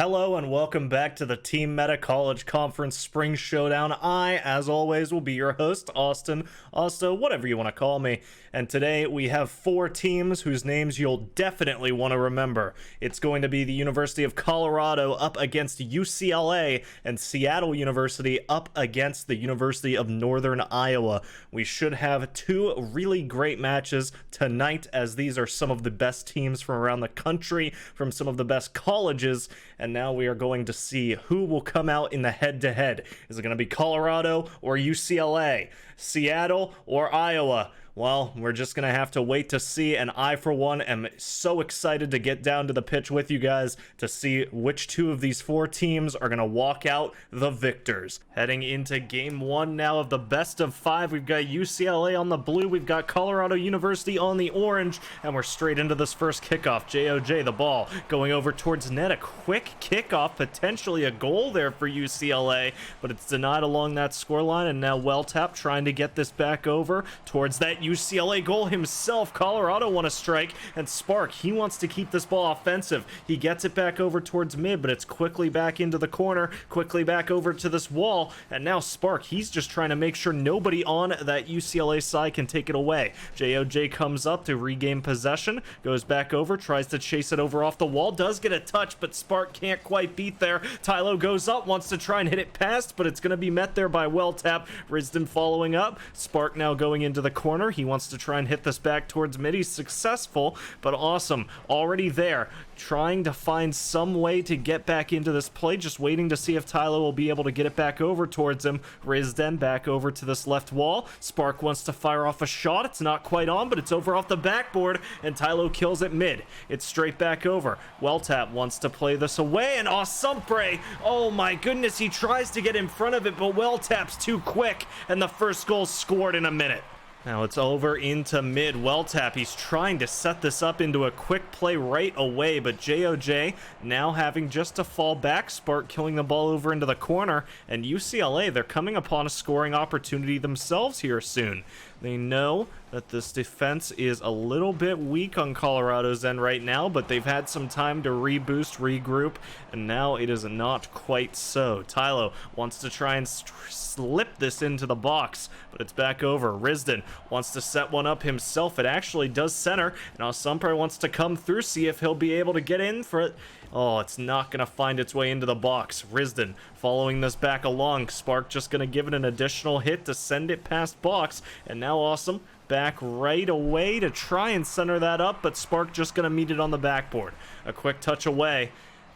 Hello and welcome back to the TeamMETA College Conference Spring Showdown. I, as always, will be your host, Austin, Osto, whatever you want to call me. And today we have four teams whose names you'll definitely want to remember. It's going to be the University of Colorado up against UCLA and Seattle University up against the University of Northern Iowa. We should have two really great matches tonight, as these are some of the best teams from around the country, from some of the best colleges. And now we are going to see who will come out in the head-to-head. Is it going to be Colorado or UCLA? Seattle or Iowa? Well, we're just going to have to wait to see, and I, for one, am so excited to get down to the pitch with you guys to see which two of these four teams are going to walk out the victors. Heading into game one now of the best of five, we've got UCLA on the blue, we've got Colorado University on the orange, and we're straight into this first kickoff. JOJ, the ball, going over towards net, a quick kickoff, potentially a goal there for UCLA, but it's denied along that scoreline, and now Welltap trying to get this back over towards that UCLA goal himself. Colorado won a strike, and Spark, he wants to keep this ball offensive. He gets it back over towards mid, but it's quickly back into the corner, quickly back over to this wall, and now Spark, he's just trying to make sure nobody on that UCLA side can take it away. JOJ comes up to regain possession, goes back over, tries to chase it over off the wall, does get a touch, but Spark can't quite beat there. Tylo goes up, wants to try and hit it past, but it's going to be met there by Welltap. Risden following up. Spark now going into the corner. He wants to try and hit this back towards mid. He's successful, but awesome. Already there, trying to find some way to get back into this play, just waiting to see if Tylo will be able to get it back over towards him. Risden back over to this left wall. Spark wants to fire off a shot. It's not quite on, but it's over off the backboard, and Tylo kills it mid. It's straight back over. Welltap wants to play this away, and Asampre, oh my goodness, he tries to get in front of it, but Welltap's too quick, and the first goal scored in a minute. Now it's over into mid. Welltap, he's trying to set this up into a quick play right away, but JOJ now having just to fall back. Spark killing the ball over into the corner, and UCLA, they're coming upon a scoring opportunity themselves here soon. They know that this defense is a little bit weak on Colorado's end right now, but they've had some time to reboost, regroup, and now it is not quite so. Tylo wants to try and slip this into the box, but it's back over. Risden wants to set one up himself. It actually does center, and Asampre wants to come through, see if he'll be able to get in for it. Oh, it's not going to find its way into the box. Risden following this back along. Spark just going to give it an additional hit to send it past box, and now Awesome back right away to try and center that up, but Spark just going to meet it on the backboard. A quick touch away.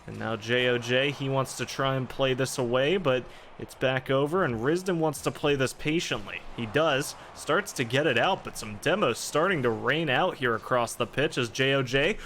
And now JOJ, he wants to try and play this away, but it's back over, and Risden wants to play this patiently. He does, starts to get it out, but some demos starting to rain out here across the pitch as JOJ,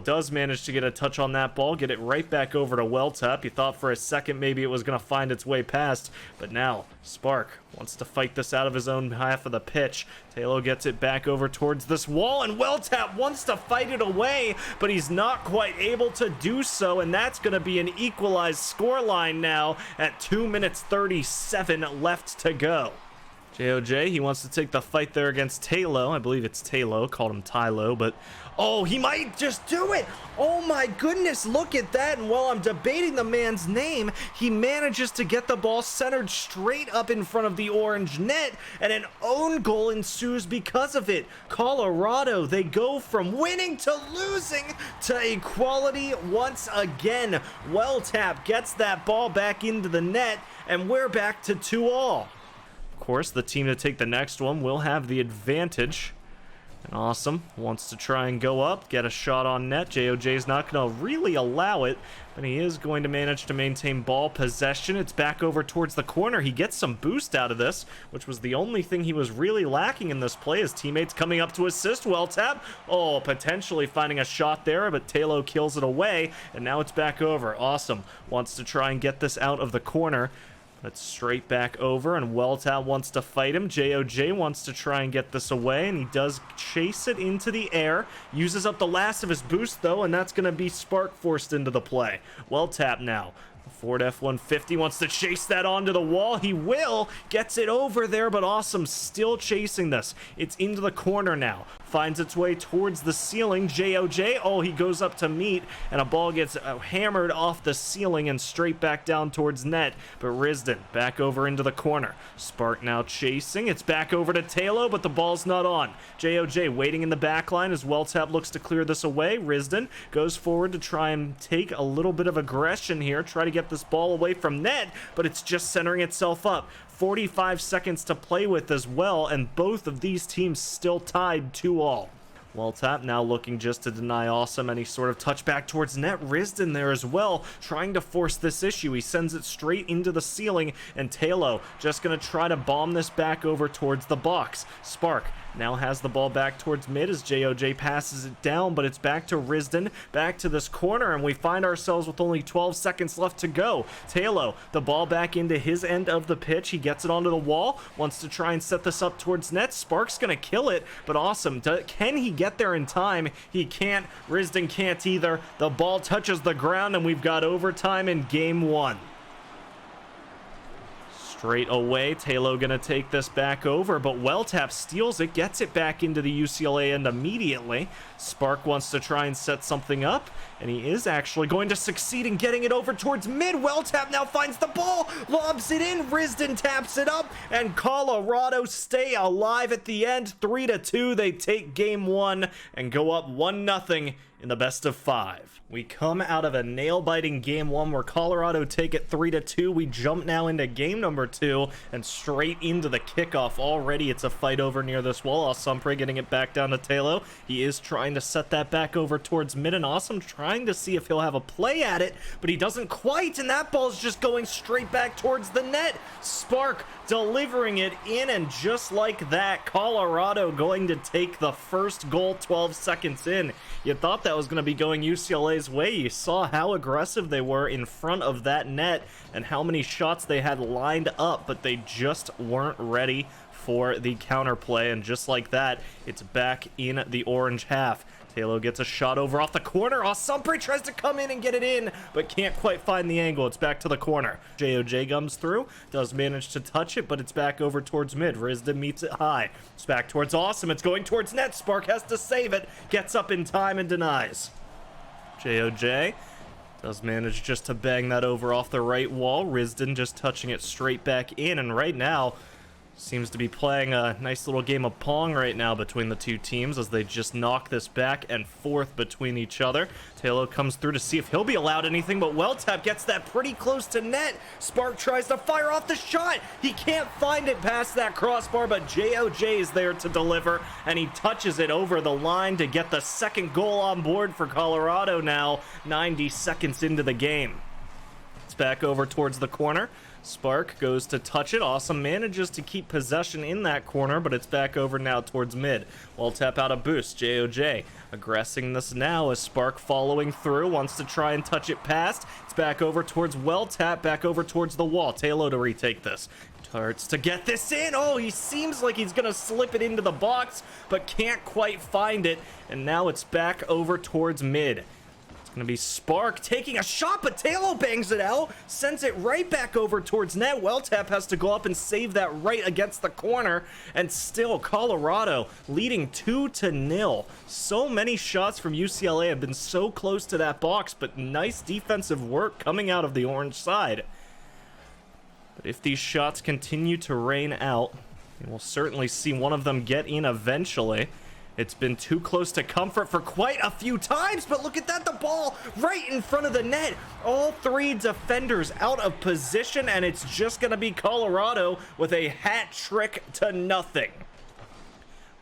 does manage to get a touch on that ball, get it right back over to Welltap. You thought for a second maybe it was going to find its way past, but now Spark wants to fight this out of his own half of the pitch. Taylor gets it back over towards this wall, and Welltap wants to fight it away, but he's not quite able to do so, and that's going to be an equalized scoreline now at 2 minutes 37 left to go. JOJ, he wants to take the fight there against Taylor. I believe it's Taylor, called him Tylo, but oh, he might just do it. Oh my goodness, look at that. And while I'm debating the man's name, he manages to get the ball centered straight up in front of the orange net, and an own goal ensues because of it. Colorado, they go from winning to losing to equality once again. Welltap gets that ball back into the net, and we're back to 2-all. Of course, the team to take the next one will have the advantage. And Awesome wants to try and go up, get a shot on net. JOJ's not going to really allow it, but he is going to manage to maintain ball possession. It's back over towards the corner. He gets some boost out of this, which was the only thing he was really lacking in this play. His teammates coming up to assist. Welltap, potentially finding a shot there, but Taylor kills it away, and now it's back over. Awesome wants to try and get this out of the corner. That's straight back over, and Welltap wants to fight him. JOJ wants to try and get this away, and he does chase it into the air. Uses up the last of his boost, though, and that's going to be Spark forced into the play. Welltap now. Ford F-150 wants to chase that onto the wall. He will. Gets it over there, but Awesome still chasing this. It's into the corner now. finds its way towards the ceiling. JOJ, oh, he goes up to meet, and a ball gets hammered off the ceiling and straight back down towards net. But Risden back over into the corner. Spark now chasing. It's back over to Talo, but the ball's not on. JOJ waiting in the back line as WellTap looks to clear this away. Risden goes forward to try and take a little bit of aggression here, try to get this ball away from net, but it's just centering itself up. 45 seconds to play with as well, and both of these teams still tied 2-all. WellTap now looking just to deny Awesome any sort of touchback towards net. Risden there as well, trying to force this issue. He sends it straight into the ceiling, and Talo just going to try to bomb this back over towards the box. Spark now has the ball back towards mid as JOJ passes it down, but it's back to Risden, back to this corner, and we find ourselves with only 12 seconds left to go. Talo, the ball back into his end of the pitch. He gets it onto the wall, wants to try and set this up towards net. Spark's gonna kill it, but Awesome, can he get there in time? He can't. Risden can't either. The ball touches the ground, and we've got overtime in game 1. Straight away, Talo gonna take this back over, but WellTap steals it, gets it back into the UCLA end immediately. Spark wants to try and set something up, and he is actually going to succeed in getting it over towards mid. WellTap now finds the ball, lobs it in, Risden taps it up, and Colorado stay alive at the end. 3-2, they take game 1 and go up 1-0 in the best of 5. We come out of a nail-biting game 1 where Colorado take it 3-2. We jump now into game number 2 and straight into the kickoff. Already it's a fight over near this wall. Asampre getting it back down to Talo. He is trying to set that back over towards mid, and Awesome trying to see if he'll have a play at it, but he doesn't quite, and that ball's just going straight back towards the net. Spark delivering it in, and just like that, Colorado going to take the first goal 12 seconds in. You thought that was going to be going UCLA's way. You saw how aggressive they were in front of that net and how many shots they had lined up, but they just weren't ready for the counterplay, and just like that, it's back in the orange half. Talo gets a shot over off the corner. Asampre tries to come in and get it in, but can't quite find the angle. It's back to the corner. JOJ comes through, does manage to touch it, but it's back over towards mid. Risden meets it high. It's back towards Awesome. It's going towards net. Spark has to save it. Gets up in time and denies. JOJ does manage just to bang that over off the right wall. Risden just touching it straight back in, and right now seems to be playing a nice little game of Pong right now between the two teams as they just knock this back and forth between each other. Talo comes through to see if he'll be allowed anything, but WellTap gets that pretty close to net. Spark tries to fire off the shot. He can't find it past that crossbar, but JOJ is there to deliver, and he touches it over the line to get the second goal on board for Colorado now, 90 seconds into the game. It's back over towards the corner. Spark goes to touch it. Awesome manages to keep possession in that corner, but it's back over now towards mid. WellTap out a boost. JOJ aggressing this now as Spark following through, wants to try and touch it past. It's back over towards WellTap, back over towards the wall. Talo to retake this. Starts to get this in. Oh, he seems like he's gonna slip it into the box, but can't quite find it. And now it's back over towards mid. Gonna be Spark taking a shot, but Talo bangs it out, sends it right back over towards net. WellTap has to go up and save that right against the corner, and still Colorado leading 2-0. So many shots from UCLA have been so close to that box, but nice defensive work coming out of the orange side. But if these shots continue to rain out, we'll certainly see one of them get in eventually. It's been too close to comfort for quite a few times, but look at that, the ball right in front of the net. All three defenders out of position, and it's just going to be Colorado with a hat trick to nothing.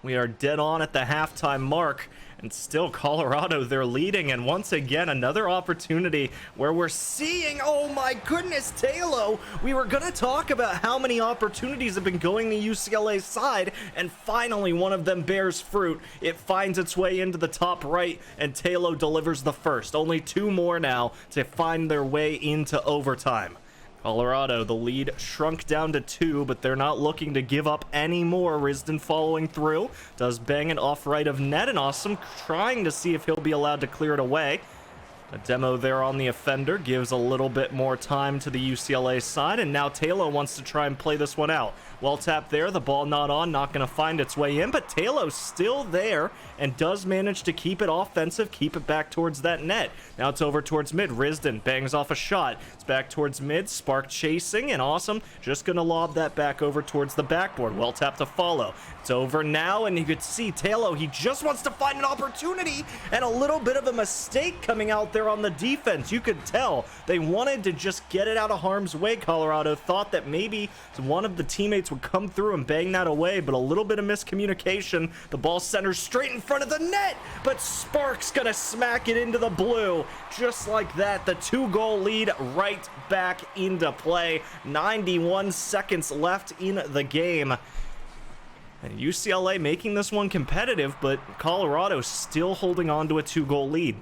We are dead on at the halftime mark, and still Colorado, they're leading, and once again, another opportunity where we're seeing, oh my goodness, Talo. We were gonna talk about how many opportunities have been going the UCLA side, and finally one of them bears fruit. It finds its way into the top right, and Talo delivers the first. Only two more now to find their way into overtime. Colorado, the lead shrunk down to 2, but they're not looking to give up any more. Risden following through, does bang it off right of net, and Awesome trying to see if he'll be allowed to clear it away. A demo there on the offender gives a little bit more time to the UCLA side, and now Taylor wants to try and play this one out. Well tapped there, the ball not on, not going to find its way in, but Taylor's still there and does manage to keep it offensive, keep it back towards that net. Now it's over towards mid. Risden bangs off a shot. It's back towards mid. Spark chasing, and Awesome just going to lob that back over towards the backboard. Well tapped to follow. It's over now, and you could see Taylor, he just wants to find an opportunity, and a little bit of a mistake coming out there on the defense. You could tell they wanted to just get it out of harm's way. Colorado thought that maybe one of the teammates would come through and bang that away, but a little bit of miscommunication. The ball centers straight in front of the net, but Spark's gonna smack it into the blue. Just like that, the 2-goal lead right back into play. 91 seconds left in the game. And UCLA making this one competitive, but Colorado still holding on to a 2-goal lead.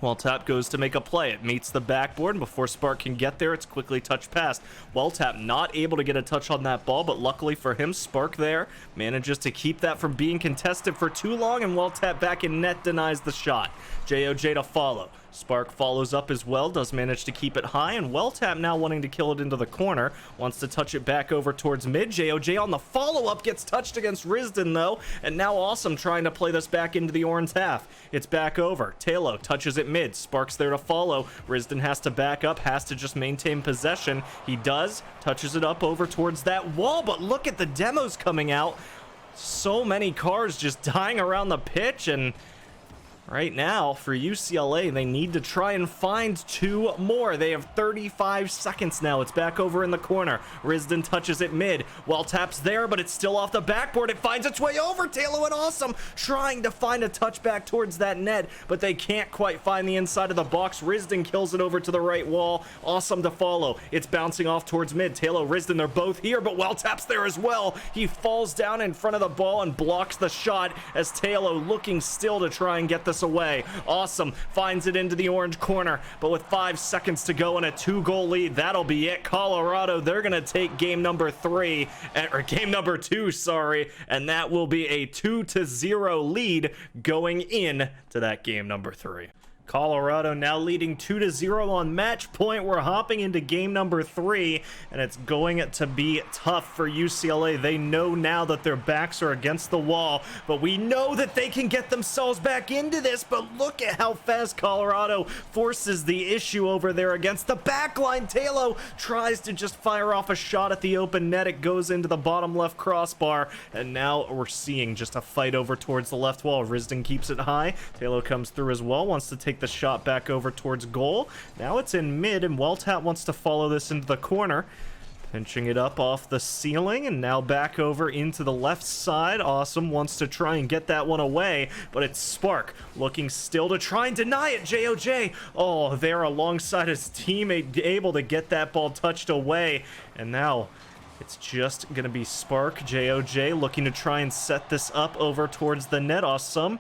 Well tap goes to make a play. It meets the backboard, and before Spark can get there, it's quickly touched past. Well tap not able to get a touch on that ball, but luckily for him, Spark there manages to keep that from being contested for too long, and well tap back in net denies the shot. JOJ to follow. Spark follows up as well, does manage to keep it high, and well tap now wanting to kill it into the corner, wants to touch it back over towards mid. JOJ on the follow-up gets touched against Risden though, and now Awesome trying to play this back into the orange half. It's back over. Taylor touches it mid. Spark's there to follow. Risden has to back up, has to just maintain possession. He does, touches it up over towards that wall, but look at the demos coming out. So many cars just dying around the pitch, and right now, for UCLA, they need to try and find 2 more. They have 35 seconds now. It's back over in the corner. Risden touches it mid. Well taps there, but it's still off the backboard. It finds its way over. Taylor and Awesome trying to find a touchback towards that net, but they can't quite find the inside of the box. Risden kills it over to the right wall. Awesome to follow. It's bouncing off towards mid. Taylor, Risden, they're both here, but well taps there as well. He falls down in front of the ball and blocks the shot as Taylor looking still to try and get this away. Awesome finds it into the orange corner, but with 5 seconds to go and a 2-goal lead, that'll be it. Colorado, they're gonna take game number 2, sorry, and that will be a 2-0 lead going in to that game number 3. Colorado now leading 2-0 on match point. We're hopping into game number 3, and it's going to be tough for UCLA. They know now that their backs are against the wall, but we know that they can get themselves back into this. But look at how fast Colorado forces the issue over there against the back line. Taylor tries to just fire off a shot at the open net. It goes into the bottom left crossbar, and now we're seeing just a fight over towards the left wall. Risden keeps it high. Taylor comes through as well, wants to take the shot back over towards goal. Now it's in mid, and Welltat wants to follow this into the corner. Pinching it up off the ceiling, and now back over into the left side. Awesome wants to try and get that one away, but it's Spark looking still to try and deny it. JOJ, oh, there alongside his teammate, able to get that ball touched away, and now it's just gonna be Spark. JOJ looking to try and set this up over towards the net. Awesome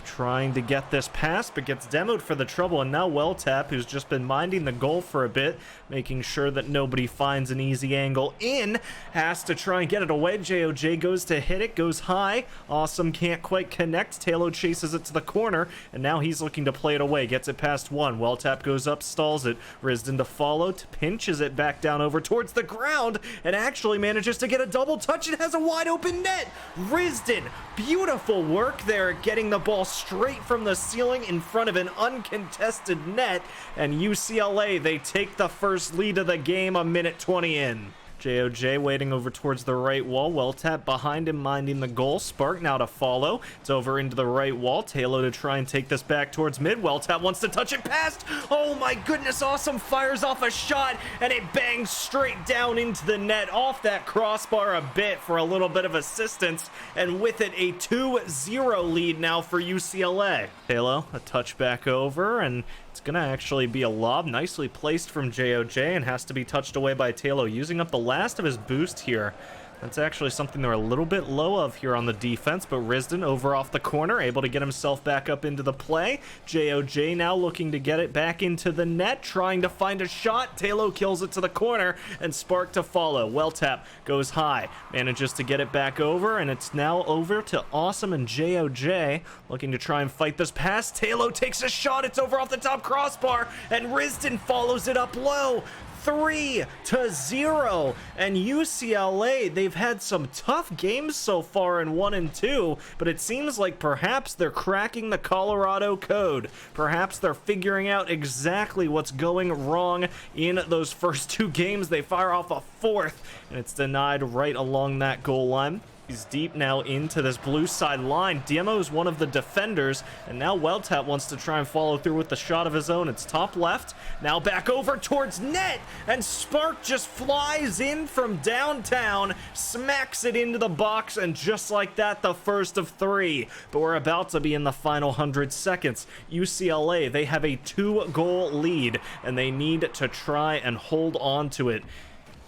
trying to get this pass, but gets demoed for the trouble, and now Welltap, who's just been minding the goal for a bit, making sure that nobody finds an easy angle in, has to try and get it away. JOJ goes to hit it, goes high. Awesome can't quite connect. Taylor chases it to the corner, and now he's looking to play it away. Gets it past one. Welltap goes up, stalls it. Risden to follow, pinches it back down over towards the ground, and actually manages to get a double touch. It has a wide open net. Risden, beautiful work there, getting the ball straight from the ceiling in front of an uncontested net, and UCLA, they take the first lead of the game a minute 20 in. JOJ waiting over towards the right wall. Welltap behind him, minding the goal. Spark now to follow. It's over into the right wall. Taylor to try and take this back towards mid. Welltap wants to touch it past. Oh my goodness, Awesome fires off a shot, and it bangs straight down into the net, off that crossbar a bit for a little bit of assistance, and with it a 2-0 lead now for UCLA. Taylor, a touch back over, and it's gonna actually be a lob nicely placed from JOJ, and has to be touched away by Taylor, using up the last of his boost here. That's actually something they're a little bit low of here on the defense, but Risden over off the corner, able to get himself back up into the play. JOJ now looking to get it back into the net, trying to find a shot. Talo kills it to the corner, and Spark to follow. Welltap goes high, manages to get it back over, and it's now over to Awesome and JOJ, looking to try and fight this pass. Talo takes a shot, it's over off the top crossbar, and Risden follows it up low. 3-0, and UCLA, they've had some tough games so far in 1 and 2, but it seems like perhaps they're cracking the Colorado code. Perhaps they're figuring out exactly what's going wrong in those first 2 games. They fire off a 4th, and it's denied right along that goal line. He's deep now into this blue side line. Demo is one of the defenders, and now Welltap wants to try and follow through with the shot of his own. It's top left, now back over towards net, and Spark just flies in from downtown, smacks it into the box, and just like that, the first of 3. But we're about to be in the final 100 seconds. UCLA, they have a 2-goal lead, and they need to try and hold on to it.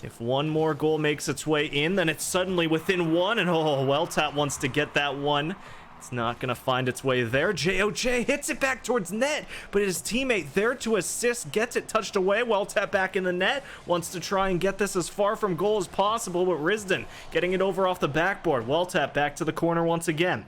If one more goal makes its way in, then it's suddenly within 1, and Welltap wants to get that one. It's not going to find its way there. JOJ hits it back towards net, but his teammate there to assist, gets it touched away. Welltap back in the net, wants to try and get this as far from goal as possible, but Risden getting it over off the backboard. Welltap back to the corner once again.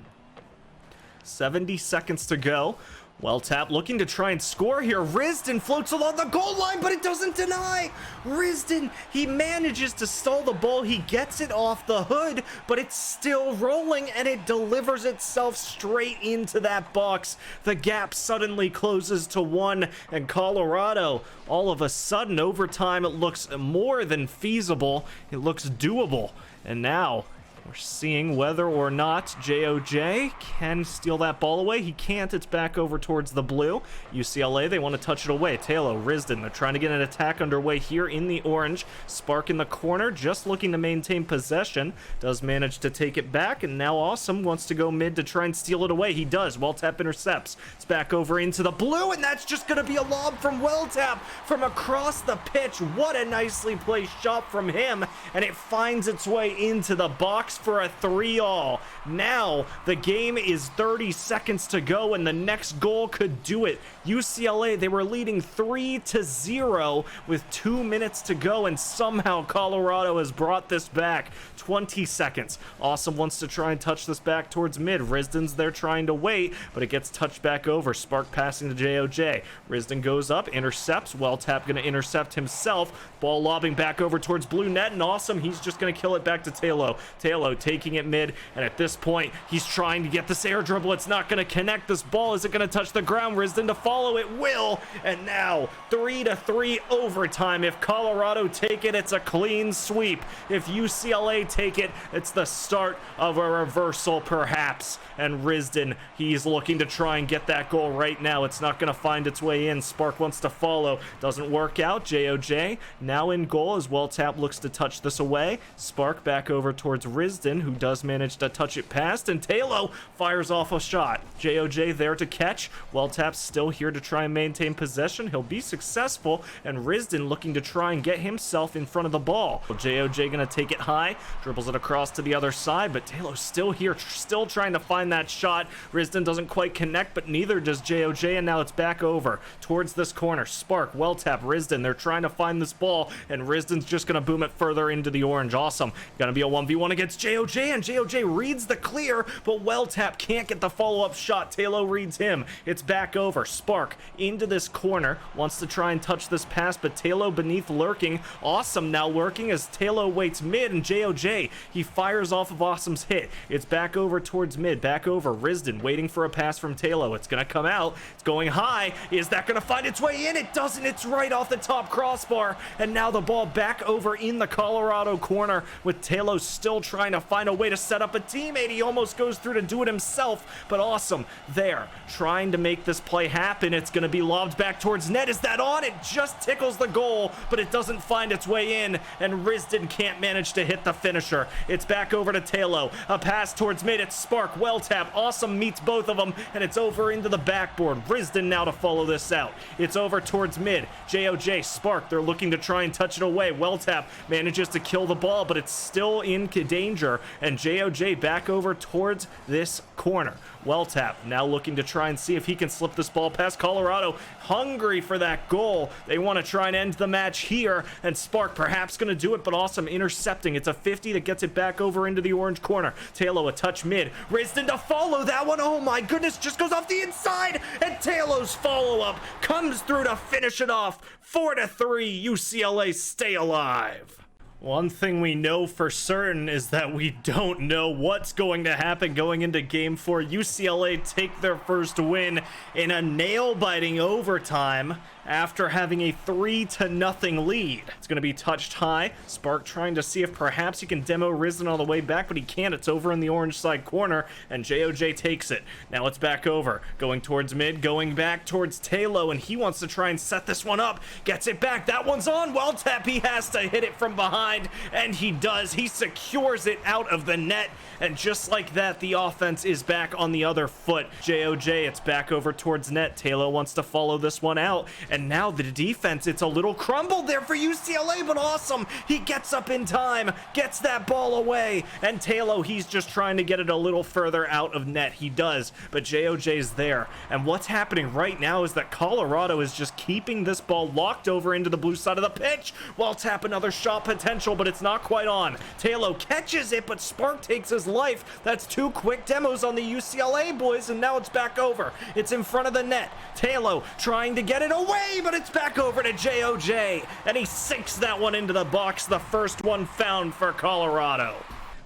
70 seconds to go. Welltap looking to try and score here. Risden floats along the goal line, but it doesn't deny. Risden, he manages to stall the ball. He gets it off the hood, but it's still rolling, and it delivers itself straight into that box. The gap suddenly closes to 1, and Colorado, all of a sudden, overtime, it looks more than feasible. It looks doable, and now we're seeing whether or not JOJ can steal that ball away. He can't. It's back over towards the blue. UCLA, they want to touch it away. Talo, Risden, they're trying to get an attack underway here in the orange. Spark in the corner, just looking to maintain possession. Does manage to take it back, and now Awesome wants to go mid to try and steal it away. He does. Welltap intercepts. It's back over into the blue, and that's just going to be a lob from Welltap from across the pitch. What a nicely placed shot from him, and it finds its way into the box for a 3-all. Now the game is 30 seconds to go, and the next goal could do it. UCLA, they were leading 3-0 with 2 minutes to go, and somehow Colorado has brought this back. 20 seconds. Awesome wants to try and touch this back towards mid. Risden's there trying to wait, but it gets touched back over. Spark passing to JOJ. Risden goes up, intercepts. Welltap gonna intercept himself. Ball lobbing back over towards blue net, and Awesome, he's just gonna kill it back to Talo. Talo taking it mid, and at this point, he's trying to get this air dribble. It's not gonna connect. This ball isn't gonna touch the ground. Risden to follow, it will, and now 3-3 overtime. If Colorado take it, it's a clean sweep. If UCLA take it, it's the start of a reversal perhaps. And Risden, he's looking to try and get that goal right now. It's not gonna find its way in. Spark wants to follow, doesn't work out. JOJ now in goal as Welltap looks to touch this away. Spark back over towards Risden, who does manage to touch it past, and Talo fires off a shot. JOJ there to catch. Welltap's still here to try and maintain possession. He'll be successful, and Risden looking to try and get himself in front of the ball. JOJ gonna take it high, dribbles it across to the other side, but Talo's still here, still trying to find that shot. Risden doesn't quite connect, but neither does JOJ, and now it's back over towards this corner. Spark, Welltap, Risden, they're trying to find this ball, and Risden's just gonna boom it further into the orange. Awesome. Gonna be a 1v1 against JOJ, and JOJ reads the clear, but Welltap can't get the follow-up shot. Talo reads him. It's back over. Spark into this corner, wants to try and touch this pass, but Talo beneath lurking. Awesome now lurking as Talo waits mid, and JOJ, he fires off of Awesome's hit. It's back over towards mid, back over. Risden waiting for a pass from Talo. It's gonna come out. It's going high. Is that gonna find its way in? It doesn't. It's right off the top crossbar, and now the ball back over in the Colorado corner with Talo still trying trying to find a way to set up a teammate. He almost goes through to do it himself, but Awesome there, trying to make this play happen. It's going to be lobbed back towards net. Is that on? It just tickles the goal, but it doesn't find its way in, and Risden can't manage to hit the finisher. It's back over to Talo. A pass towards mid. It's Spark, well tap. Awesome meets both of them, and it's over into the backboard. Risden now to follow this out. It's over towards mid. JOJ, Spark, they're looking to try and touch it away. Well tap manages to kill the ball, but it's still in danger, and JOJ back over towards this corner. Well tap now looking to try and see if he can slip this ball past Colorado. Hungry for that goal. They want to try and end the match here, and Spark perhaps going to do it, but Awesome intercepting. It's a 50 that gets it back over into the orange corner. Talo a touch mid. Risden to follow that one. Oh my goodness, just goes off the inside, and Talo's follow-up comes through to finish it off. 4-3, UCLA stay alive. One thing we know for certain is that we don't know what's going to happen going into Game 4. UCLA take their first win in a nail-biting overtime after having a 3-0 lead. It's going to be touched high. Spark trying to see if perhaps he can demo Risden on the way back, but he can't. It's over in the orange side corner, and JOJ takes it. Now it's back over, going towards mid, going back towards Talo, and he wants to try and set this one up. Gets it back. That one's on. Well tap. He has to hit it from behind, and he does. He secures it out of the net, and just like that, the offense is back on the other foot. JOJ, it's back over towards net. Talo wants to follow this one out, and now the defense, it's a little crumbled there for UCLA, but Awesome. He gets up in time, gets that ball away, and Talo, he's just trying to get it a little further out of net. He does, but JOJ's there. And what's happening right now is that Colorado is just keeping this ball locked over into the blue side of the pitch. Well tap, another shot potential, but it's not quite on. Talo catches it, but Spark takes his life. That's two quick demos on the UCLA boys, and now it's back over. It's in front of the net. Talo trying to get it away, but it's back over to JOJ, and he sinks that one into the box. The first one found for Colorado.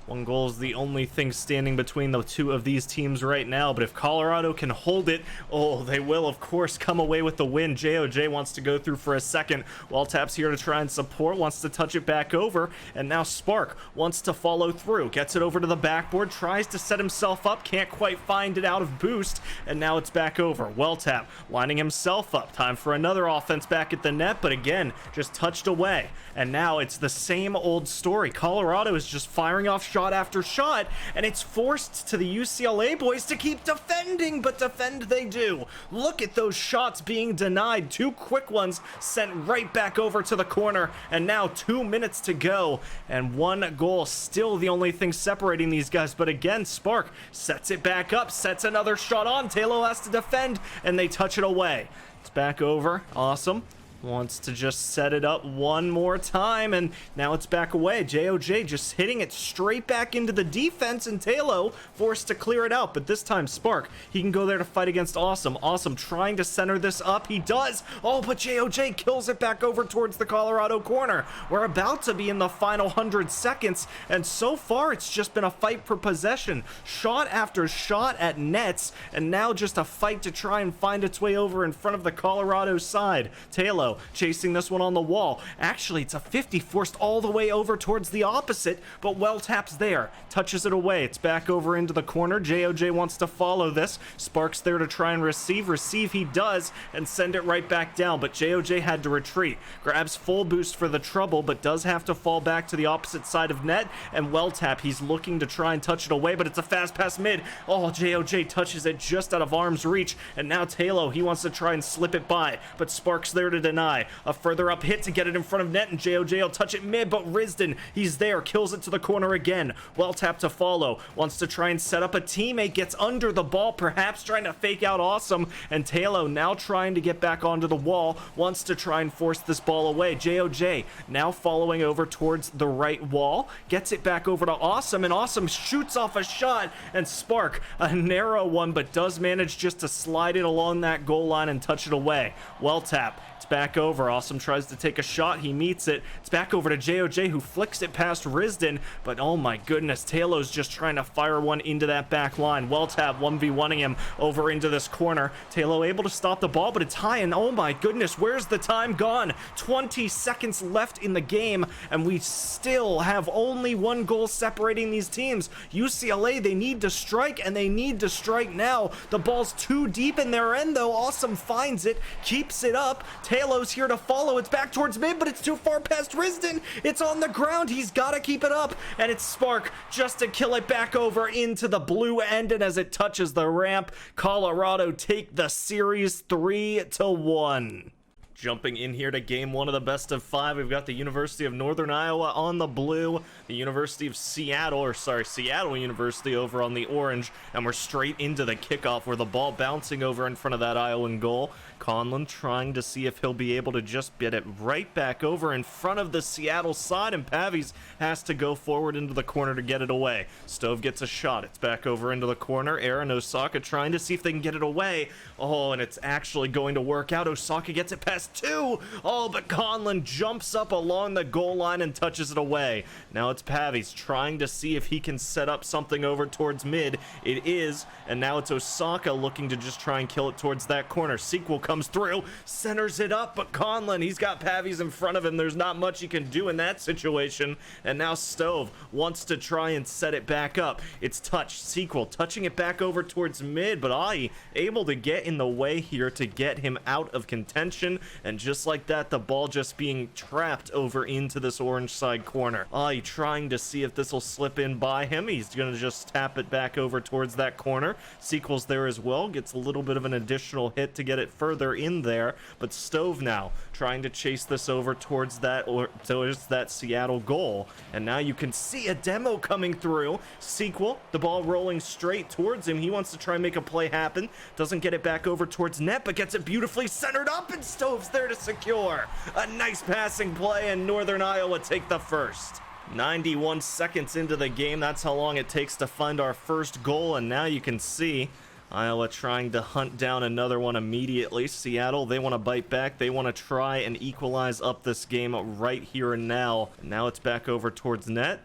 One goal is the only thing standing between the two of these teams right now, but if Colorado can hold it, oh, they will, of course, come away with the win. JOJ wants to go through for a second. Walltap's here to try and support, wants to touch it back over, and now Spark wants to follow through. Gets it over to the backboard, tries to set himself up, can't quite find it out of boost, and now it's back over. Welltap lining himself up. Time for another offense back at the net, but again, just touched away. And now it's the same old story. Colorado is just firing off shot after shot, and it's forced to the UCLA boys to keep defending, but defend they do. Look at those shots being denied. Two quick ones sent right back over to the corner, and now 2 minutes to go, and one goal still the only thing separating these guys. But again, Spark sets it back up, sets another shot on. Talo has to defend, and they touch it away. It's back over. Awesome. Wants to just set it up one more time, and now it's back away. JOJ just hitting it straight back into the defense, and Talo forced to clear it out, but this time Spark, he can go there to fight against Awesome. Awesome trying to center this up. He does. Oh, but JOJ kills it back over towards the Colorado corner. We're about to be in the final 100 seconds, and so far it's just been a fight for possession. Shot after shot at nets, and now just a fight to try and find its way over in front of the Colorado side. Talo chasing this one on the wall. Actually, it's a 50 forced all the way over towards the opposite, but well taps there. Touches it away. It's back over into the corner. JOJ wants to follow this. Sparks there to try and receive. Receive he does, and send it right back down, but JOJ had to retreat. Grabs full boost for the trouble, but does have to fall back to the opposite side of net, and well tap. He's looking to try and touch it away, but it's a fast pass mid. Oh, JOJ touches it just out of arm's reach, and now Talo, he wants to try and slip it by, but Sparks there to deny. A further up hit to get it in front of net, and JOJ will touch it mid, but Risden, he's there, kills it to the corner again. Well tap to follow, wants to try and set up a teammate, gets under the ball, perhaps trying to fake out Awesome, and Talo now trying to get back onto the wall, wants to try and force this ball away. JOJ now following over towards the right wall, gets it back over to Awesome, and Awesome shoots off a shot, and Spark, a narrow one, but does manage just to slide it along that goal line and touch it away. Well tap. back over. Awesome tries to take a shot. He meets it. It's back over to JOJ, who flicks it past Risden. But oh my goodness, Taylor's just trying to fire one into that back line. Well-Tab 1v1ing him over into this corner. Taylor able to stop the ball, but it's high, and oh my goodness, where's the time gone? 20 seconds left in the game, and we still have only one goal separating these teams. UCLA, they need to strike, and they need to strike now. The ball's too deep in their end, though. Awesome finds it, keeps it up. Taylor's here to follow. It's back towards mid, but it's too far past Risden. It's on the ground. He's got to keep it up, and it's Spark just to kill it back over into the blue end, and as it touches the ramp, Colorado take the series 3-1. Jumping in here to game one of the best of 5, we've got the University of Northern Iowa on the blue, the University of Seattle, or sorry, Seattle University over on the orange, and we're straight into the kickoff where the ball bouncing over in front of that Iowan goal. Conlon trying to see if he'll be able to just get it right back over in front of the Seattle side, and Pavies has to go forward into the corner to get it away. Stove gets a shot. It's back over into the corner. Aaron Osaka trying to see if they can get it away. Oh, and it's actually going to work out. Osaka gets it past 2. Oh, but Conlon jumps up along the goal line and touches it away. Now it's Pavies trying to see if he can set up something over towards mid. It is, and now it's Osaka looking to just try and kill it towards that corner. Sequel comes through, centers it up, but Conlon, he's got Pavies in front of him. There's not much he can do in that situation, and now Stove wants to try and set it back up. It's touched. Sequel touching it back over towards mid, but Ai able to get in the way here to get him out of contention, and just like that, the ball just being trapped over into this orange side corner. Ai trying to see if this will slip in by him. He's gonna just tap it back over towards that corner. Sequel's there as well, gets a little bit of an additional hit to get it further in there, but Stove now trying to chase this over towards that Seattle goal, and now you can see a demo coming through. Sequel, the ball rolling straight towards him. He wants to try and make a play happen, doesn't get it back over towards net, but gets it beautifully centered up, and Stove's there to secure a nice passing play, and Northern Iowa take the first. 91 seconds into the game, that's how long it takes to find our first goal, and now you can see Iowa trying to hunt down another one immediately. Seattle, they want to bite back. They want to try and equalize up this game right here and now. And now it's back over towards net.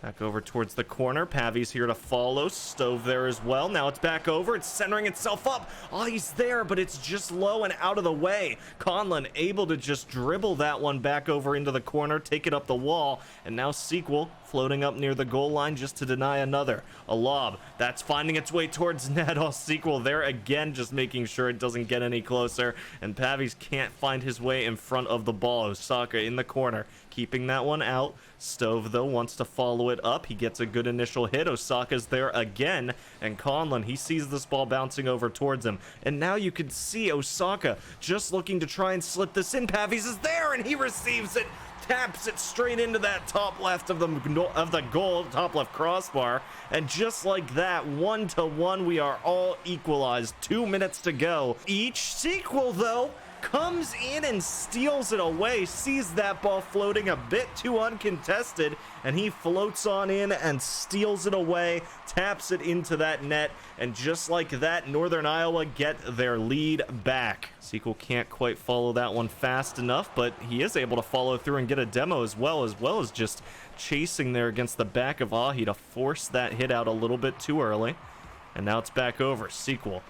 Back over towards the corner. Pavies here to follow. Stove there as well. Now it's back over. It's centering itself up. Oh, he's there, but it's just low and out of the way. Conlon able to just dribble that one back over into the corner, take it up the wall, and now Sequel floating up near the goal line just to deny another. A lob. That's finding its way towards net. Oh, Sequel there again, just making sure it doesn't get any closer, and Pavies can't find his way in front of the ball. Osaka in the corner, keeping that one out. Stove, though, wants to follow it up. He gets a good initial hit. Osaka's there again, and Conlon, he sees this ball bouncing over towards him, and now you can see Osaka just looking to try and slip this in. Pavies is there, and he receives it, taps it straight into that top left of the goal, top left crossbar, and just like that, 1-1, we are all equalized. 2 minutes to go. Each. Sequel, though, comes in and steals it away, sees that ball floating a bit too uncontested, and he floats on in and steals it away, taps it into that net, and just like that, Northern Iowa get their lead back. Sequel can't quite follow that one fast enough, but he is able to follow through and get a demo as well as just chasing there against the back of Ahi to force that hit out a little bit too early. And now it's back over. Sequel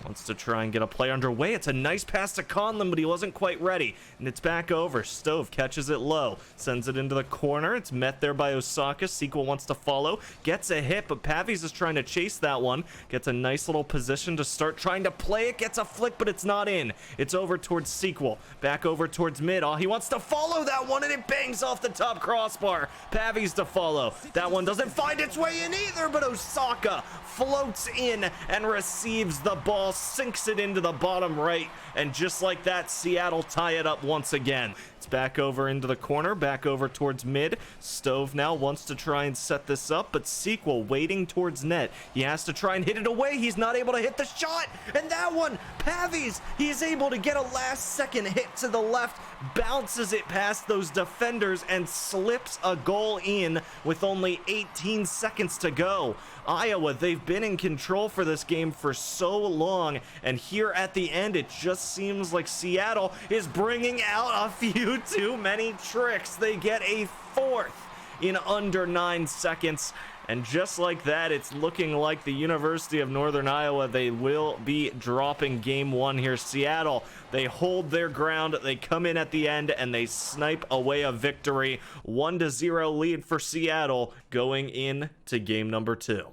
wants to try and get a play underway. It's a nice pass to Conlon, but he wasn't quite ready. And it's back over. Stove catches it low, sends it into the corner. It's met there by Osaka. Sequel wants to follow, gets a hit, but Pavies is trying to chase that one. Gets a nice little position to start trying to play it. Gets a flick, but it's not in. It's over towards Sequel. Back over towards mid. Oh, he wants to follow that one, and it bangs off the top crossbar. Pavies to follow. That one doesn't find its way in either, but Osaka floats in and receives the ball, sinks it into the bottom right, and just like that, Seattle tie it up once again. It's back over into the corner, back over towards mid. Stove now wants to try and set this up, but Sequel waiting towards net. He has to try and hit it away. He's not able to hit the shot, and that one, Pavies, he's able to get a last second hit to the left, bounces it past those defenders, and slips a goal in with only 18 seconds to go. Iowa, they've been in control for this game for so long. long, and here at the end, it just seems like Seattle is bringing out a few too many tricks. They get a fourth in under 9 seconds. And just like that, it's looking like the University of Northern Iowa, they will be dropping game 1 here. Seattle, they hold their ground, they come in at the end, and they snipe away a victory. 1-0 lead for Seattle going into game number 2.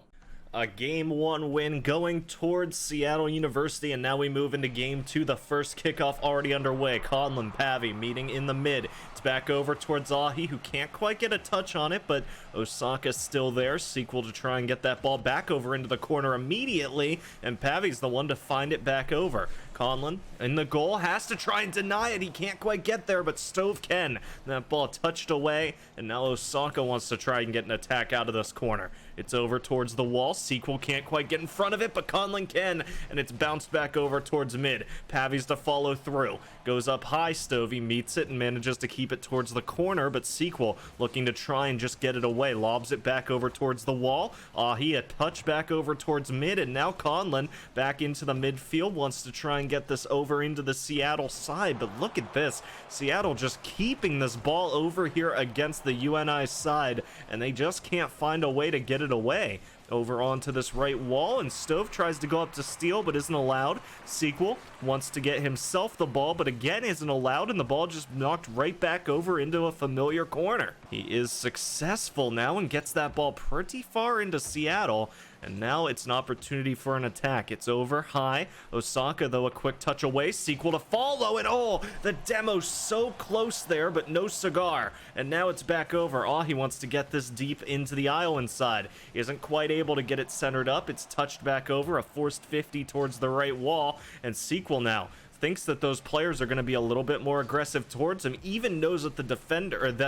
A game 1 win going towards Seattle University, and now we move into game 2. The first kickoff already underway. Conlon, Pavi meeting in the mid. It's back over towards Ahi, who can't quite get a touch on it, but Osaka's still there. Sequel to try and get that ball back over into the corner immediately, and Pavi's the one to find it back over. Conlon in the goal, has to try and deny it. He can't quite get there, but Stove can. That ball touched away, and now Osaka wants to try and get an attack out of this corner. It's over towards the wall. Sequel can't quite get in front of it, but Conlon can, and it's bounced back over towards mid. Pavi's to follow through. Goes up high, Stovey meets it and manages to keep it towards the corner, but Sequel looking to try and just get it away. Lobs it back over towards the wall. Ahi a touch back over towards mid, and now Conlon back into the midfield, wants to try and get this over into the Seattle side, but look at this. Seattle just keeping this ball over here against the UNI side, and they just can't find a way to get it away. Over onto this right wall, and Stove tries to go up to steal but isn't allowed. Sequel wants to get himself the ball, but again isn't allowed, and the ball just knocked right back over into a familiar corner. He is successful now and gets that ball pretty far into Seattle, and now it's an opportunity for an attack. It's over high. Osaka, though, a quick touch away. Sequel to follow it. Oh, the demo so close there, but no cigar. And now it's back over. He wants to get this deep into the Iowan side. He isn't quite able to get it centered up. It's touched back over. A forced 50 towards the right wall. And Sequel now thinks that those players are going to be a little bit more aggressive towards him, even knows that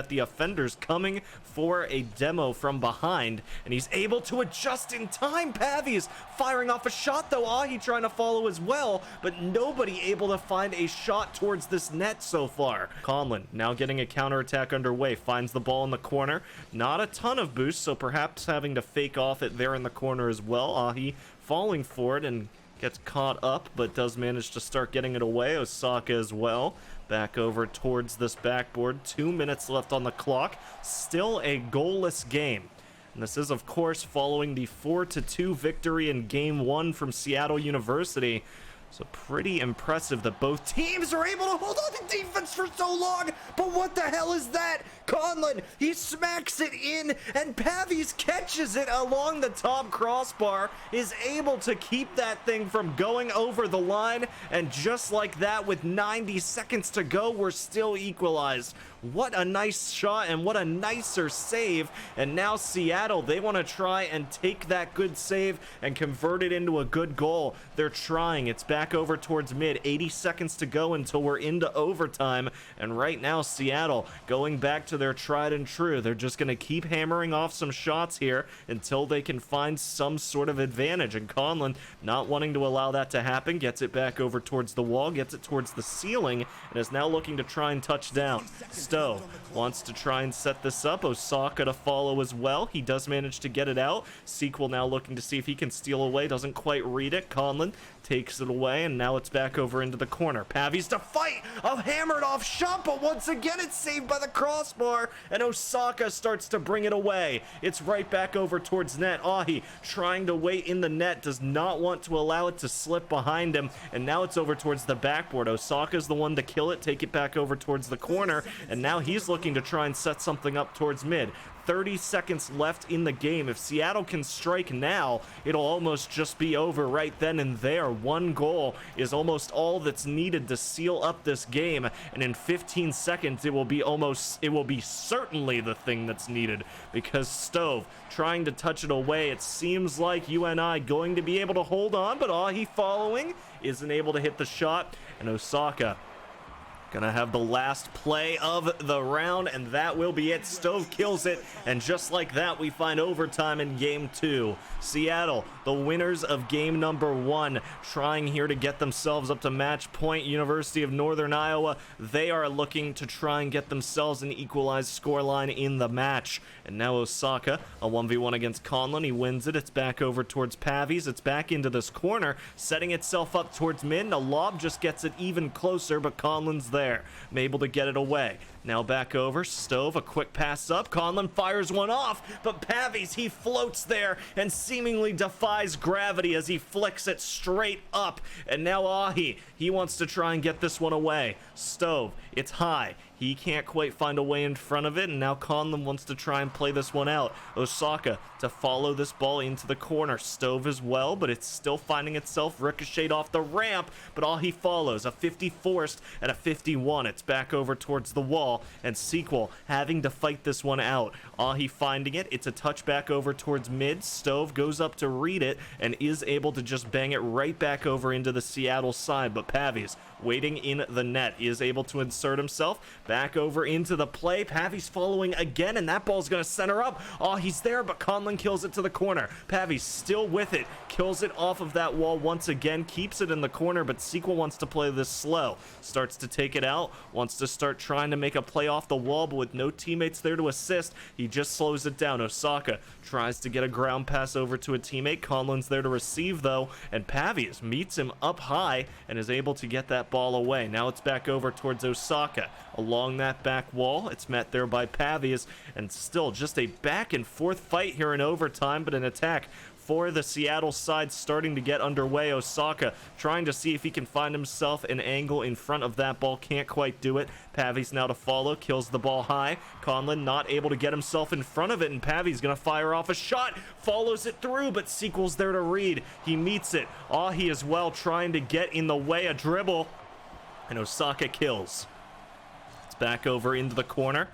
the offender's coming for a demo from behind, and he's able to adjust in time. Pavi's firing off a shot, though. Ahi trying to follow as well, but nobody able to find a shot towards this net so far. Conlon now getting a counterattack underway, finds the ball in the corner. Not a ton of boost, so perhaps having to fake off it there in the corner as well. Ahi falling for it and gets caught up, but does manage to start getting it away. Osaka as well. Back over towards this backboard. 2 minutes left on the clock. Still a goalless game. And this is, of course, following the 4-2 victory in Game 1 from Seattle University. So pretty impressive that both teams are able to hold on to defense for so long. But what the hell is that? Conlon, he smacks it in, and Pavi's catches it along the top crossbar, is able to keep that thing from going over the line, and just like that, with 90 seconds to go, we're still equalized. What a nice shot, and what a nicer save. And now Seattle, they want to try and take that good save and convert it into a good goal. They're trying. It's back over towards mid. 80 seconds to go until we're into overtime, and right now Seattle going back to their tried and true. They're just going to keep hammering off some shots here until they can find some sort of advantage, and Conlon, not wanting to allow that to happen, gets it back over towards the wall, gets it towards the ceiling, and is now looking to try and touch down. Stowe wants to try and set this up. Osaka to follow as well. He does manage to get it out. Sequel now looking to see if he can steal away. Doesn't quite read it. Conlon takes it away, and now it's back over into the corner. Pavi's to fight a hammered off shot, but once again it's saved by the crossbar, and Osaka starts to bring it away. It's right back over towards net. Ahi trying to wait in the net, does not want to allow it to slip behind him, and now it's over towards the backboard. Osaka's the one to kill it, take it back over towards the corner, and now he's looking to try and set something up towards mid. 30 seconds left in the game. If Seattle can strike now, it'll almost just be over right then and there. One goal is almost all that's needed to seal up this game, and in 15 seconds it will be certainly the thing that's needed, because Stove trying to touch it away. It seems like UNI going to be able to hold on, but Ahi following isn't able to hit the shot, and Osaka Gonna have the last play of the round, and that will be it. Stove kills it, and just like that, we find overtime in game 2. Seattle, the winners of game number 1, trying here to get themselves up to match point. University of Northern Iowa, they are looking to try and get themselves an equalized scoreline in the match. And now Osaka, a 1v1 against Conlon. He wins it. It's back over towards Pavies. It's back into this corner, setting itself up towards mid. The lob just gets it even closer, but Conlon's there, able to get it away. Now back over, Stove, a quick pass up, Conlon fires one off, but Pavies, he floats there and seemingly defies gravity as he flicks it straight up. And now Ahi, he wants to try and get this one away. Stove, it's high. He can't quite find a way in front of it, and now Conlon wants to try and play this one out. Osaka to follow this ball into the corner. Stove as well, but it's still finding itself ricocheted off the ramp, but all he follows, a 50 forced and a 51. It's back over towards the wall, and Sequel having to fight this one out. Ahi finding it. It's a touchback over towards mid. Stove goes up to read it and is able to just bang it right back over into the Seattle side, but Pavies, waiting in the net, is able to insert himself back over into the play. Pavies following again, and that ball's going to center up. Oh, he's there, but Conlon kills it to the corner. Pavies still with it, kills it off of that wall once again, keeps it in the corner, but Sequel wants to play this slow. Starts to take it out, wants to start trying to make a play off the wall, but with no teammates there to assist, he just slows it down. Osaka tries to get a ground pass over to a teammate. Conlon's there to receive, though, and Pavies meets him up high and is able to get that ball away. Now it's back over towards Osaka. Along that back wall, it's met there by Pavies, and still just a back and forth fight here in overtime, but an attack for the Seattle side starting to get underway. Osaka trying to see if he can find himself an angle in front of that ball. Can't quite do it. Pavies now to follow. Kills the ball high. Conlon not able to get himself in front of it, and Pavies going to fire off a shot. Follows it through, but Sequel's there to read. He meets it. Ahi as well trying to get in the way. A dribble, and Osaka kills. It's back over into the corner.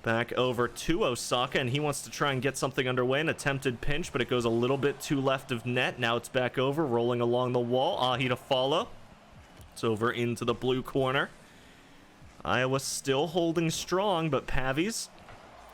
Back over to Osaka, and he wants to try and get something underway. An attempted pinch, but it goes a little bit too left of net. Now it's back over, rolling along the wall. Ahi to follow. It's over into the blue corner. Iowa still holding strong, but Pavies,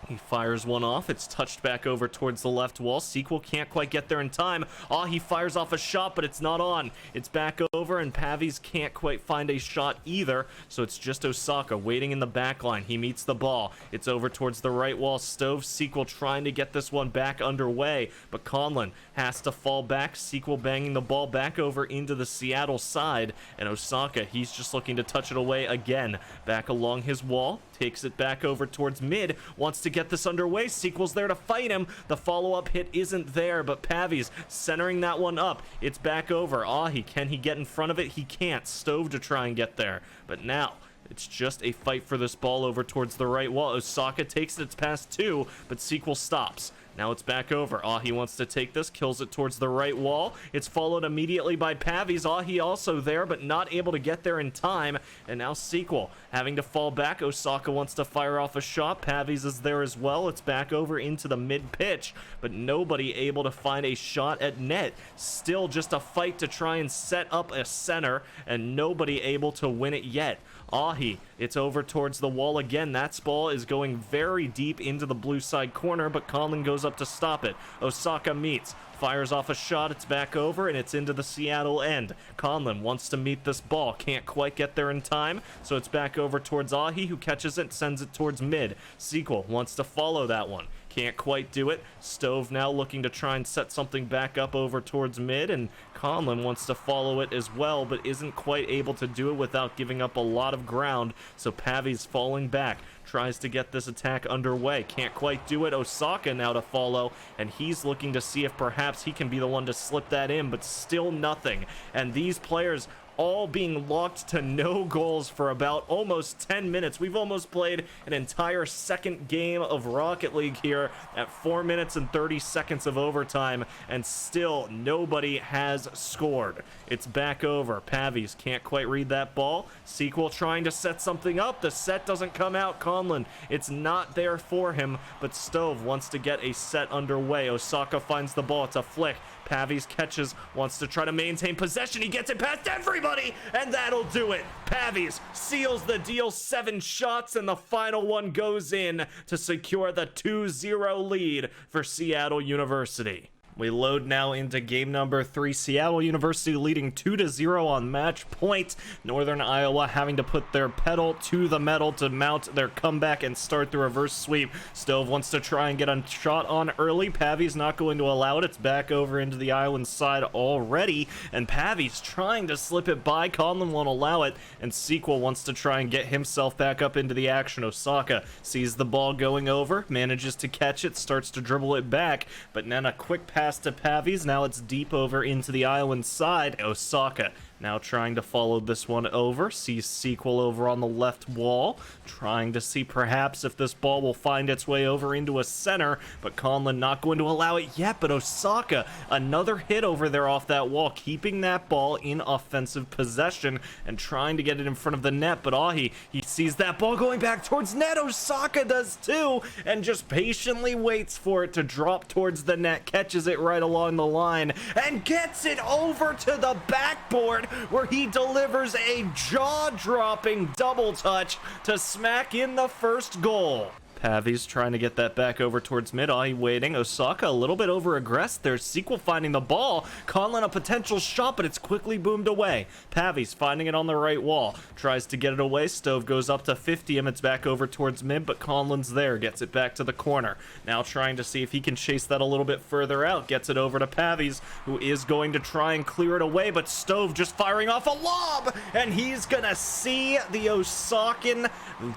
he fires one off. It's touched back over towards the left wall. Sequel can't quite get there in time. He fires off a shot, but it's not on. It's back over, and Pavies can't quite find a shot either, so it's just Osaka waiting in the back line. He meets the ball. It's over towards the right wall. Stove, Sequel trying to get this one back underway, but Conlon has to fall back. Sequel banging the ball back over into the Seattle side, and Osaka, he's just looking to touch it away again. Back along his wall, takes it back over towards mid, wants to get this underway. Sequel's there to fight him. The follow-up hit isn't there, but Pavies centering that one up. It's back over. Ahi, can he get in front of it? He can't. Stove to try and get there, but now it's just a fight for this ball over towards the right wall. Osaka takes it. It's past 2, but Sequel stops. Now it's back over. Ahi wants to take this, kills it towards the right wall. It's followed immediately by Pavies. Ahi also there, but not able to get there in time. And now Sequel having to fall back. Osaka wants to fire off a shot. Pavies is there as well. It's back over into the mid-pitch, but nobody able to find a shot at net. Still just a fight to try and set up a center, and nobody able to win it yet. Ahi, it's over towards the wall again. That ball is going very deep into the blue side corner, but Conlon goes up to stop it. Osaka meets, fires off a shot. It's back over, and it's into the Seattle end. Conlon wants to meet this ball, can't quite get there in time, so it's back over towards Ahi, who catches it, sends it towards mid. Sequel wants to follow that one, can't quite do it. Stove now looking to try and set something back up over towards mid, and Conlon wants to follow it as well, but isn't quite able to do it without giving up a lot of ground, so Pavies falling back, tries to get this attack underway, can't quite do it. Osaka now to follow, and he's looking to see if perhaps he can be the one to slip that in, but still nothing. And these players all being locked to no goals for about almost 10 minutes. We've almost played an entire second game of Rocket League here at 4 minutes and 30 seconds of overtime, and still nobody has scored. It's back over. Pavies can't quite read that ball. Sequel trying to set something up. The set doesn't come out. Conlon, it's not there for him, but Stove wants to get a set underway. Osaka finds the ball. It's a flick. Pavies catches, wants to try to maintain possession. He gets it past everybody. everybody, and that'll do it. Pavies seals the deal, 7 shots, and the final one goes in to secure the 2-0 lead for Seattle University. We load now into game number 3. Seattle University leading 2-0 on match point. Northern Iowa having to put their pedal to the metal to mount their comeback and start the reverse sweep. Stove wants to try and get a shot on early. Pavi's not going to allow it. It's back over into the island side already, and Pavi's trying to slip it by. Conlon won't allow it, and Sequel wants to try and get himself back up into the action. Osaka sees the ball going over, manages to catch it, starts to dribble it back, but then a quick pass to Pavi's. Now it's deep over into the island side. Osaka now trying to follow this one over. Sees Sequel over on the left wall, trying to see perhaps if this ball will find its way over into a center, but Conlon not going to allow it yet. But Osaka, another hit over there off that wall, keeping that ball in offensive possession and trying to get it in front of the net. But Ahi, he sees that ball going back towards net. Osaka does too, and just patiently waits for it to drop towards the net, catches it right along the line, and gets it over to the backboard, where he delivers a jaw-dropping double touch to smack in the first goal. Pavi's trying to get that back over towards mid. Ahi waiting. Osaka a little bit over-aggressed there. Sequel finding the ball. Conlon a potential shot, but it's quickly boomed away. Pavi's finding it on the right wall. Tries to get it away. Stove goes up to 50 him. It's back over towards mid, but Conlon's there. Gets it back to the corner. Now trying to see if he can chase that a little bit further out. Gets it over to Pavi's, who is going to try and clear it away, but Stove just firing off a lob, and he's gonna see the Osakan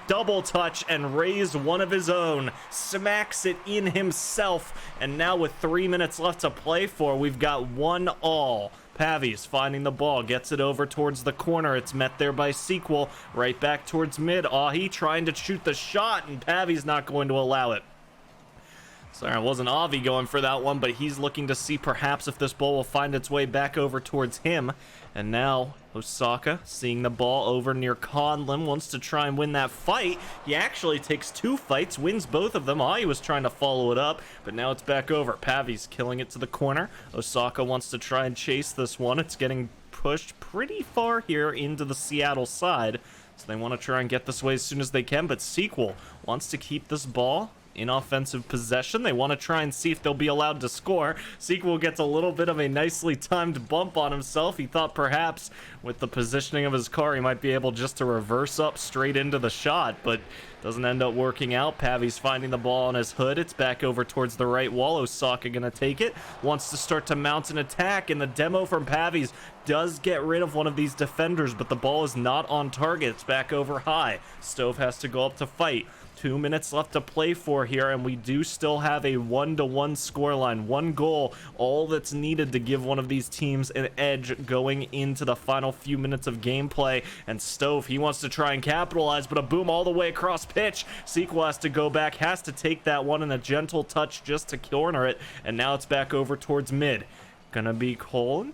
double touch and raise one of his own, smacks it in himself, and now with 3 minutes left to play for, we've got 1-all. Pavi's finding the ball, gets it over towards the corner. It's met there by Sequel, right back towards mid. Ahi trying to shoot the shot, and Pavi's not going to allow it. Sorry, it wasn't Avi going for that one, but he's looking to see perhaps if this ball will find its way back over towards him. And now Osaka seeing the ball over near Conlon, wants to try and win that fight. He actually takes 2 fights, wins both of them. Ahi was trying to follow it up, but now it's back over. Pavi's killing it to the corner. Osaka wants to try and chase this one. It's getting pushed pretty far here into the Seattle side, so they want to try and get this away as soon as they can, but Sequel wants to keep this ball in offensive possession. They want to try and see if they'll be allowed to score. Sequel gets a little bit of a nicely timed bump on himself. He thought perhaps with the positioning of his car he might be able just to reverse up straight into the shot, but doesn't end up working out. Pavi's finding the ball on his hood. It's back over towards the right wall. Osaka gonna take it. Wants to start to mount an attack, and the demo from Pavi's does get rid of one of these defenders, but the ball is not on target. It's back over high. Stove has to go up to fight. 2 minutes left to play for here, and we do still have a 1-1 scoreline. 1 goal, all that's needed to give one of these teams an edge going into the final few minutes of gameplay. And Stove, he wants to try and capitalize, but a boom all the way across pitch. Sequel has to go back, has to take that one in a gentle touch just to corner it, and now it's back over towards mid. Gonna be Conlon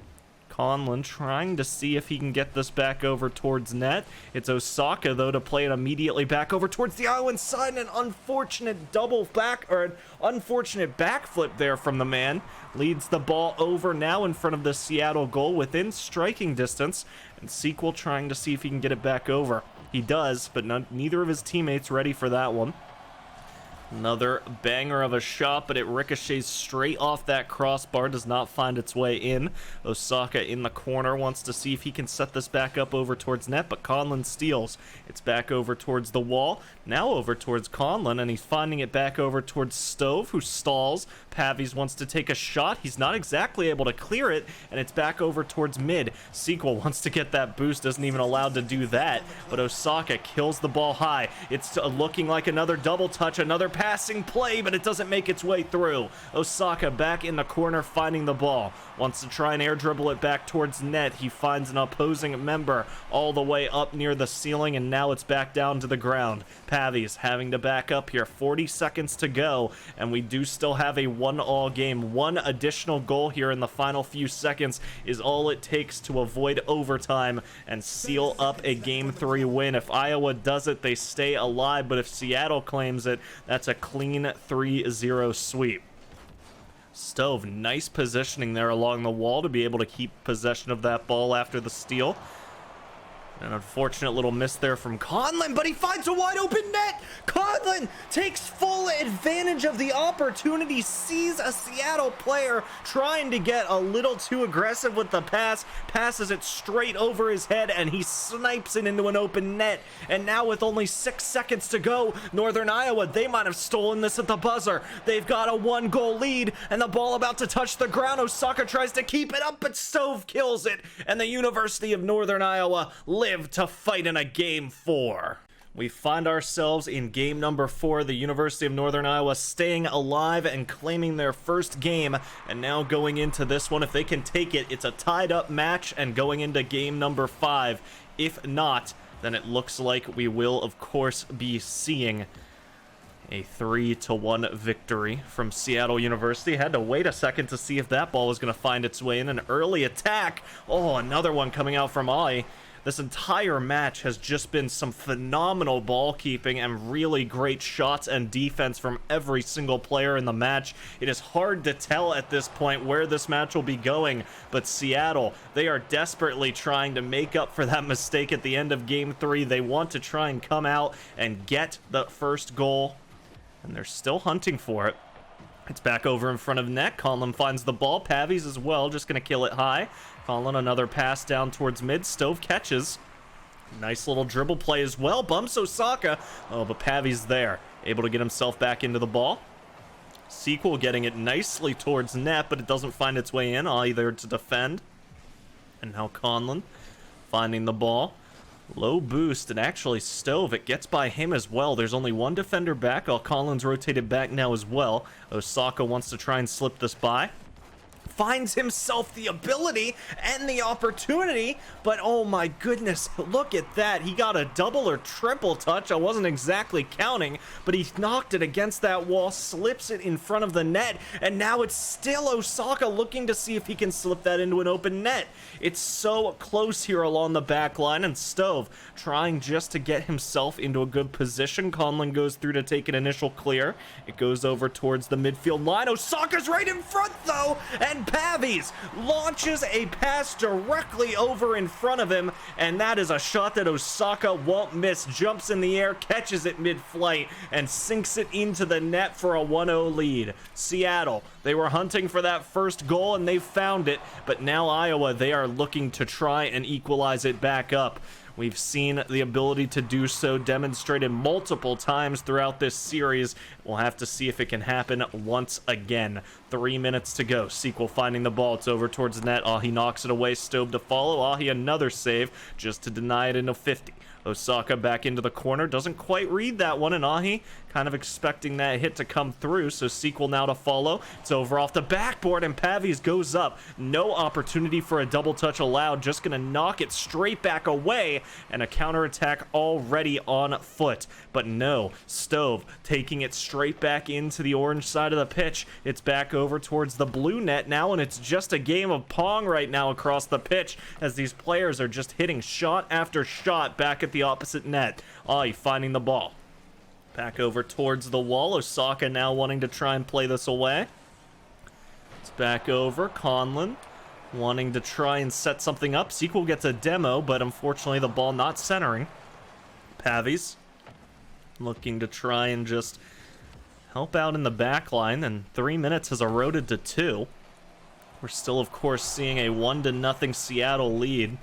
trying to see if he can get this back over towards net. It's Osaka, though, to play it immediately back over towards the island side. An unfortunate unfortunate backflip there from the man. Leads the ball over now in front of the Seattle goal within striking distance. And Sequel trying to see if he can get it back over. He does, but neither of his teammates ready for that one. Another banger of a shot, but it ricochets straight off that crossbar, does not find its way in. Osaka in the corner wants to see if he can set this back up over towards net, but Conlon steals. It's back over towards the wall, now over towards Conlon, and he's finding it back over towards Stove, who stalls. Pavi's wants to take a shot. He's not exactly able to clear it, and it's back over towards mid. Sequel wants to get that boost, isn't even allowed to do that, but Osaka kills the ball high. It's looking like another double touch, another passing play, but it doesn't make its way through. Osaka back in the corner finding the ball. Wants to try and air dribble it back towards net. He finds an opposing member all the way up near the ceiling, and now it's back down to the ground. Pavi's having to back up here. 40 seconds to go, and we do still have a 1-all game. 1 additional goal here in the final few seconds is all it takes to avoid overtime and seal up a Game 3 win. If Iowa does it, they stay alive, but if Seattle claims it, that's a clean 3-0 sweep. Stove, nice positioning there along the wall to be able to keep possession of that ball after the steal. An unfortunate little miss there from Conlon, but he finds a wide open net. Conlon takes full advantage of the opportunity, sees a Seattle player trying to get a little too aggressive with the pass, passes it straight over his head, and he snipes it into an open net. And now with only 6 seconds to go, Northern Iowa, they might have stolen this at the buzzer. They've got a 1-goal lead, and the ball about to touch the ground. Osaka tries to keep it up, but Stove kills it, and the University of Northern Iowa live to fight in a game 4. We find ourselves in game number 4, the University of Northern Iowa staying alive and claiming their first game, and now going into this one, if they can take it, it's a tied up match, and going into game number 5. If not, then it looks like we will of course be seeing a 3-1 victory from Seattle University. Had to wait a second to see if that ball was going to find its way in. An early attack. Oh, another one coming out from Ai. This entire match has just been some phenomenal ball keeping and really great shots and defense from every single player in the match. It is hard to tell at this point where this match will be going, but Seattle, they are desperately trying to make up for that mistake at the end of game 3. They want to try and come out and get the first goal, and they're still hunting for it. It's back over in front of net. Conlon finds the ball. Pavies as well, just going to kill it high. Conlon, another pass down towards mid. Stove catches. Nice little dribble play as well. Bumps Osaka. Oh, but Pavies there, able to get himself back into the ball. Sequel getting it nicely towards net, but it doesn't find its way in either to defend. And now Conlon finding the ball. Low boost, and actually Stove, it gets by him as well. There's only one defender back. Conlon's rotated back now as well. Osaka wants to try and slip this by. Finds himself the ability and the opportunity, but oh my goodness, look at that. He got a double or triple touch. I wasn't exactly counting, but he knocked it against that wall, slips it in front of the net, and now it's still Osaka looking to see if he can slip that into an open net. It's so close here along the back line, and Stove trying just to get himself into a good position. Conlon goes through to take an initial clear. It goes over towards the midfield line. Osaka's right in front though, and Pavies launches a pass directly over in front of him, and that is a shot that Osaka won't miss. Jumps in the air, catches it mid-flight, and sinks it into the net for a 1-0 lead. Seattle, they were hunting for that first goal, and they found it, but now Iowa, they are looking to try and equalize it back up. We've seen the ability to do so demonstrated multiple times throughout this series. We'll have to see if it can happen once again. 3 minutes to go. Sequel finding the ball. It's over towards the net. He knocks it away. Stove to follow. Another save just to deny it into 50. Osaka back into the corner. Doesn't quite read that one, and Ahi kind of expecting that hit to come through, so Sequel now to follow. It's over off the backboard, and Pavies goes up. No opportunity for a double touch allowed. Just going to knock it straight back away, and a counterattack already on foot. But no, Stove taking it straight back into the orange side of the pitch. It's back over towards the blue net now, and it's just a game of Pong right now across the pitch as these players are just hitting shot after shot back at the opposite net. Finding the ball. Back over towards the wall. Osaka now wanting to try and play this away. It's back over. Conlon wanting to try and set something up. Sequel gets a demo, but unfortunately the ball not centering. Pavies looking to try and just help out in the back line, and 3 minutes has eroded to 2. We're still, of course, seeing a 1-0 Seattle lead.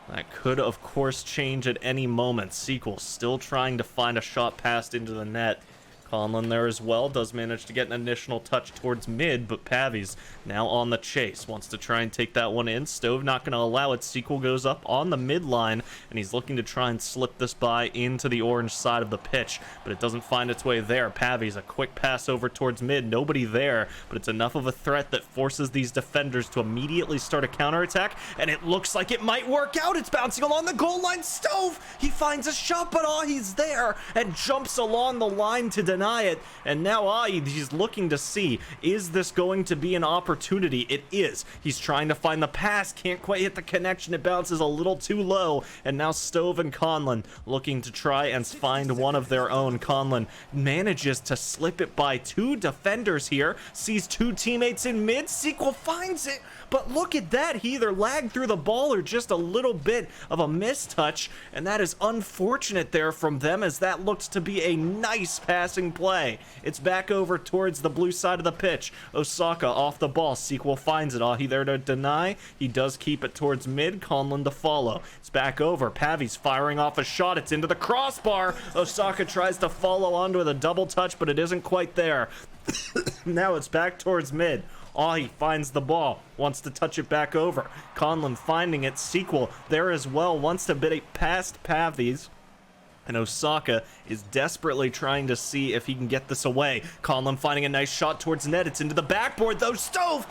That could, of course, change at any moment. Sequel still trying to find a shot passed into the net. Conlon there as well, does manage to get an initial touch towards mid, but Pavies now on the chase, wants to try and take that one in. Stove not going to allow it. Sequel goes up on the midline, and he's looking to try and slip this by into the orange side of the pitch, but it doesn't find its way there. Pavies, a quick pass over towards mid, nobody there, but it's enough of a threat that forces these defenders to immediately start a counterattack, and it looks like it might work out. It's bouncing along the goal line. Stove, he finds a shot, but he's there, and jumps along the line to deny deny it, and now he's looking to see, is this going to be an opportunity? It is. He's trying to find the pass, can't quite hit the connection, it bounces a little too low, and now Stove and Conlon looking to try and find one of their own. Conlon manages to slip it by two defenders here, sees two teammates in mid, Sequel finds it, but look at that, he either lagged through the ball or just a little bit of a mistouch, and that is unfortunate there from them, as that looks to be a nice passing play. It's back over towards the blue side of the pitch. Osaka off the ball, Sequel finds it, he there to deny, he does keep it towards mid, Conlon to follow. It's back over, Pavi's firing off a shot, it's into the crossbar, Osaka tries to follow onto the double touch, but it isn't quite there. Now it's back towards mid. He finds the ball, wants to touch it back over. Conlon finding it, Sequel there as well, wants to bid it past Pavi's. And Osaka is desperately trying to see if he can get this away. Conlon finding a nice shot towards net. It's into the backboard though. Stove!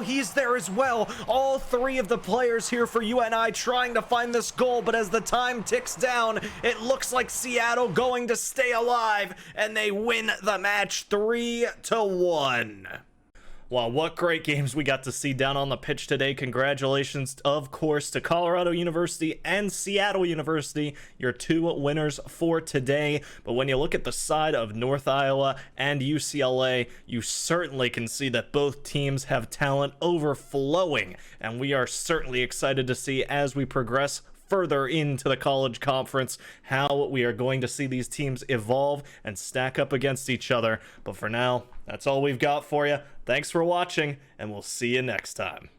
He's there as well. All three of the players here for UNI trying to find this goal, but as the time ticks down, it looks like Seattle going to stay alive, and they win the match 3-1. Wow, what great games we got to see down on the pitch today. Congratulations, of course, to Colorado University and Seattle University, your two winners for today. But when you look at the side of North Iowa and UCLA, you certainly can see that both teams have talent overflowing. And we are certainly excited to see, as we progress further into the college conference, how we are going to see these teams evolve and stack up against each other. But for now, that's all we've got for you. Thanks for watching, and we'll see you next time.